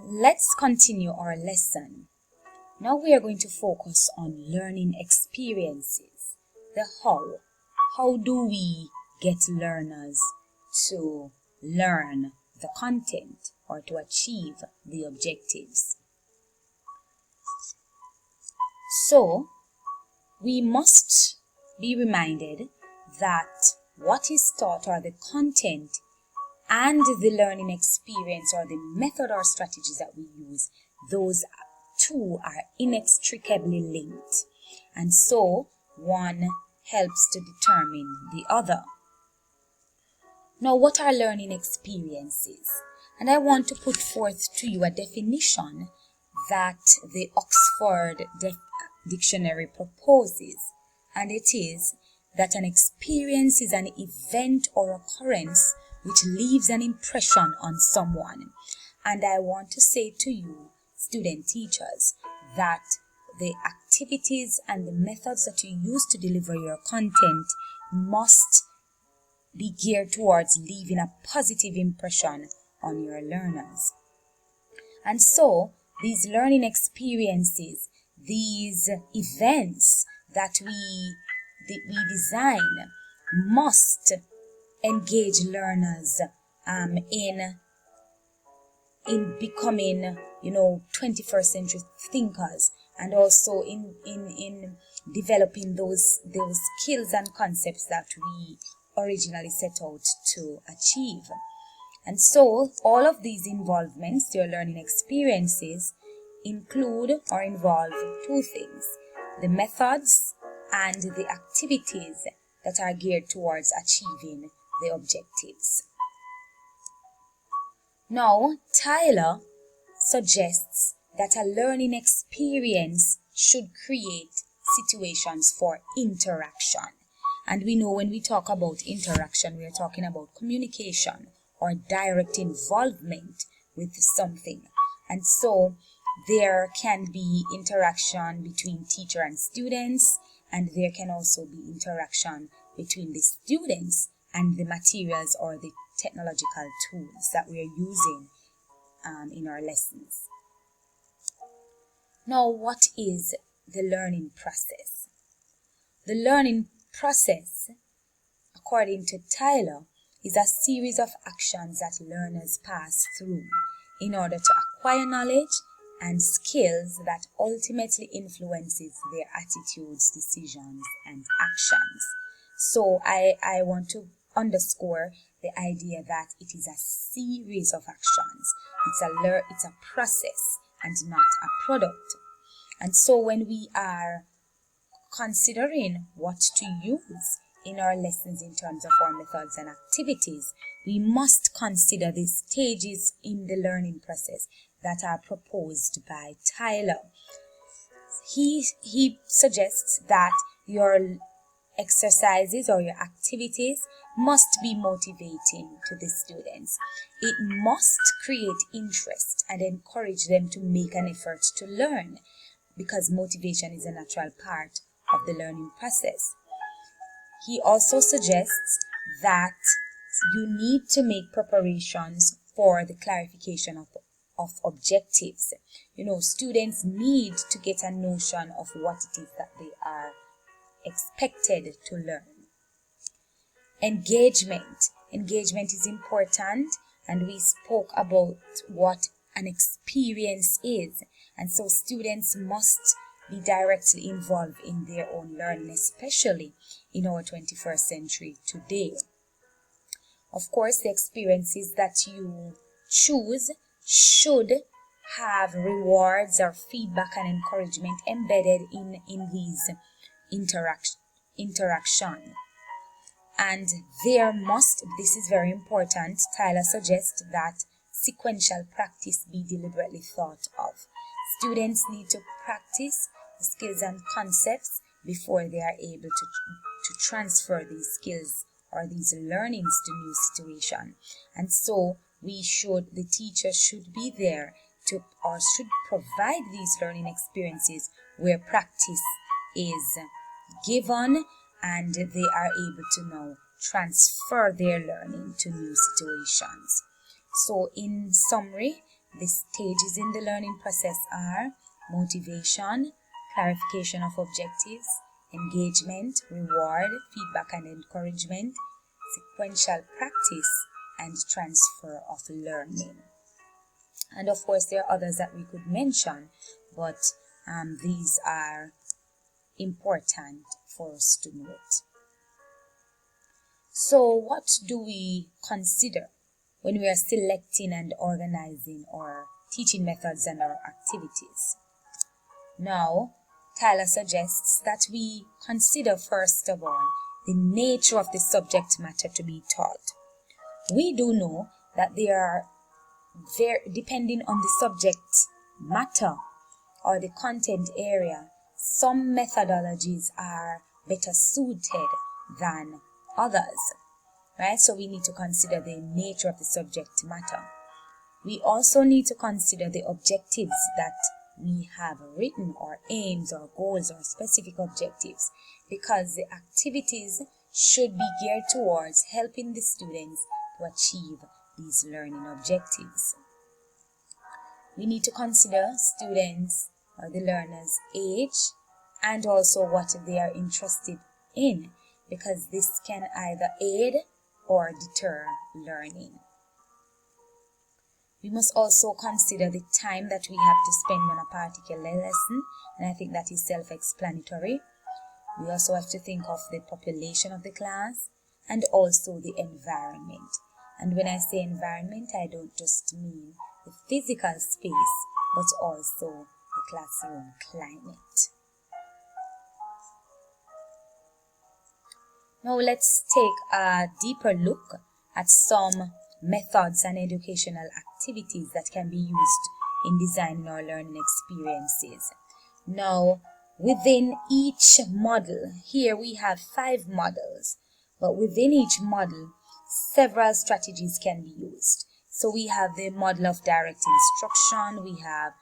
Let's continue our lesson. Now we are going to focus on learning experiences. The how. How do we get learners to learn the content or to achieve the objectives? So, we must be reminded that what is taught or the content and the learning experience or the method or strategies that we use, those two are inextricably linked. And so, one helps to determine the other. Now, what are learning experiences? And I want to put forth to you a definition that the Oxford Dictionary proposes, and it is that an experience is an event or occurrence which leaves an impression on someone. And I want to say to you, student teachers, that the activities and the methods that you use to deliver your content must be geared towards leaving a positive impression on your learners. And so, these learning experiences, these events that we design must engage learners in becoming 21st century thinkers, and also in developing those skills and concepts that we originally set out to achieve. And so all of these involvements, your learning experiences, include or involve two things: the methods and the activities that are geared towards achieving the objectives. Now, Tyler suggests that a learning experience should create situations for interaction. And we know when we talk about interaction, we are talking about communication or direct involvement with something. And so there can be interaction between teacher and students, and there can also be interaction between the students and the materials or the technological tools that we are using in our lessons. Now, what is the learning process? The learning process, according to Tyler, is a series of actions that learners pass through in order to acquire knowledge and skills that ultimately influences their attitudes, decisions, and actions. So I want to underscore the idea that it is a series of actions. It's a process and not a product. And so when we are considering what to use in our lessons in terms of our methods and activities, we must consider the stages in the learning process that are proposed by Tyler. He suggests that your exercises or your activities must be motivating to the students. It must create interest and encourage them to make an effort to learn, because motivation is a natural part of the learning process. He also suggests that you need to make preparations for the clarification of objectives. Students need to get a notion of what it is that they are expected to learn. Engagement is important, and we spoke about what an experience is, and so students must be directly involved in their own learning, especially in our 21st century today. Of course, the experiences that you choose should have rewards or feedback and encouragement embedded in these interaction. And this is very important, Tyler suggests that sequential practice be deliberately thought of. Students need to practice the skills and concepts before they are able to transfer these skills or these learnings to new situation. And so the teacher should be there should provide these learning experiences where practice is given and they are able to now transfer their learning to new situations. So in summary, The stages in the learning process are motivation, clarification of objectives, engagement, reward, feedback and encouragement, sequential practice, and transfer of learning. And of course, there are others that we could mention, but these are important for us to note. So, what do we consider when we are selecting and organizing our teaching methods and our activities? Now, Tyler suggests that we consider first of all the nature of the subject matter to be taught. We do know that there are depending on the subject matter or the content area, some methodologies are better suited than others, right? So we need to consider the nature of the subject matter. We also need to consider the objectives that we have written, or aims or goals or specific objectives, because the activities should be geared towards helping the students to achieve these learning objectives. We need to consider students or the learners' age and also what they are interested in, because this can either aid or deter learning. We must also consider the time that we have to spend on a particular lesson, and I think that is self-explanatory. We also have to think of the population of the class and also the environment. And when I say environment, I don't just mean the physical space, but also the classroom climate. Now let's take a deeper look at some methods and educational activities that can be used in designing our learning experiences. Now, within each model, here we have 5 models, but within each model, several strategies can be used. So we have the model of direct instruction, we have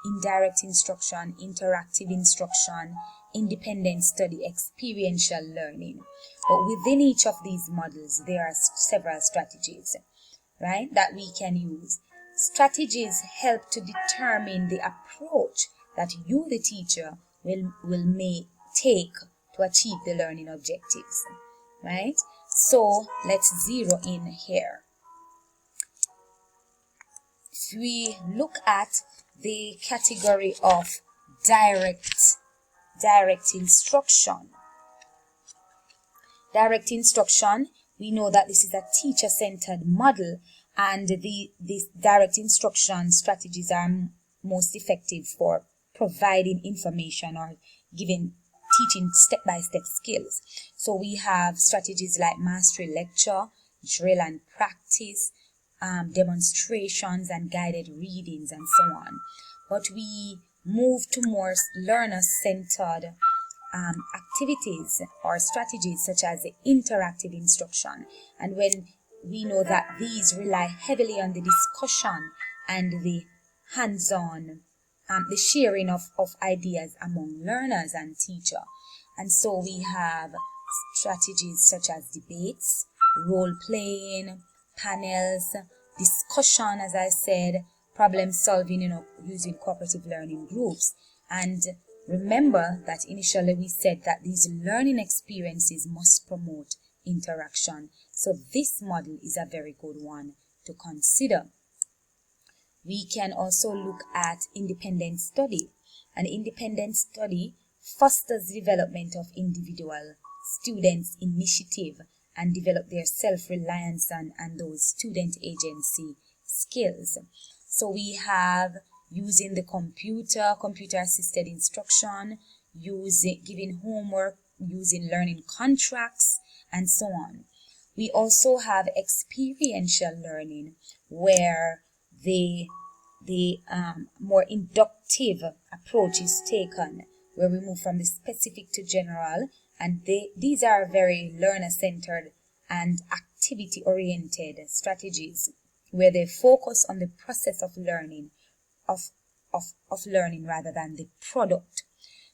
indirect instruction, interactive instruction, independent study, experiential learning. But within each of these models, there are several strategies, right, that we can use. Strategies help to determine the approach that you, the teacher, will take to achieve the learning objectives, right? So let's zero in here. If we look at the category of direct instruction. Direct instruction, we know that this is a teacher-centered model, and these direct instruction strategies are most effective for providing information or teaching step-by-step skills. So we have strategies like mastery lecture, drill and practice, demonstrations and guided readings, and so on. But we move to more learner-centered activities or strategies such as the interactive instruction. And when we know that these rely heavily on the discussion and the hands-on, the sharing of ideas among learners and teacher. And so we have strategies such as debates, role-playing, panels, discussion, as I said, problem solving, using cooperative learning groups. And remember that initially we said that these learning experiences must promote interaction. So this model is a very good one to consider. We can also look at independent study. An independent study fosters the development of individual students' initiative and develop their self-reliance and those student agency skills. So we have using the computer-assisted instruction, giving homework, using learning contracts, and so on. We also have experiential learning, where the more inductive approach is taken, where we move from the specific to general, and these are very learner-centered and activity-oriented strategies, where they focus on the process of learning, of learning rather than the product.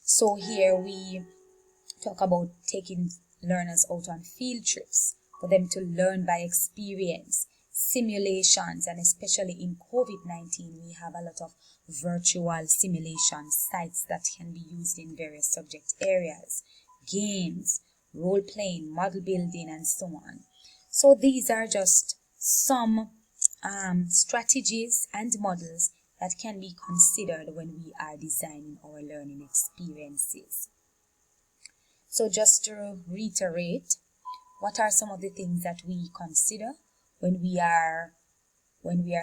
So here we talk about taking learners out on field trips for them to learn by experience, simulations, and especially in COVID-19, we have a lot of virtual simulation sites that can be used in various subject areas, games, role-playing, model building, and so on. So these are just some strategies and models that can be considered when we are designing our learning experiences. So just to reiterate, what are some of the things that we consider when we are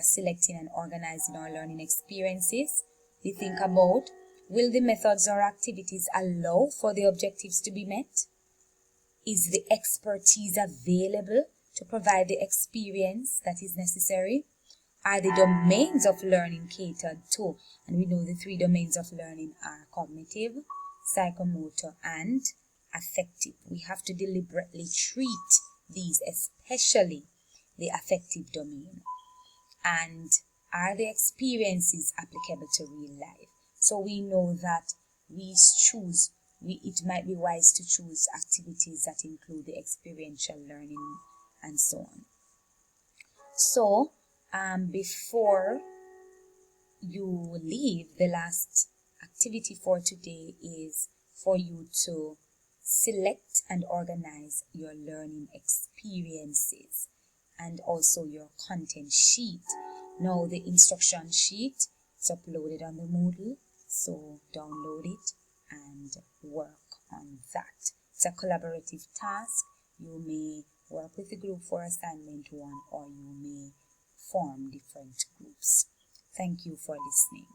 selecting and organizing our learning experiences? We think about, will the methods or activities allow for the objectives to be met? Is the expertise available to provide the experience that is necessary? Are the domains of learning catered to? And we know the 3 domains of learning are cognitive, psychomotor, and affective. We have to deliberately treat these, especially the affective domain. And are the experiences applicable to real life? So we know that it might be wise to choose activities that include the experiential learning and so on. So before you leave, the last activity for today is for you to select and organize your learning experiences and also your content sheet. Now the instruction sheet is uploaded on the Moodle, so download it and work on that. It's a collaborative task. You may work with the group for assignment 1, or you may form different groups. Thank you for listening.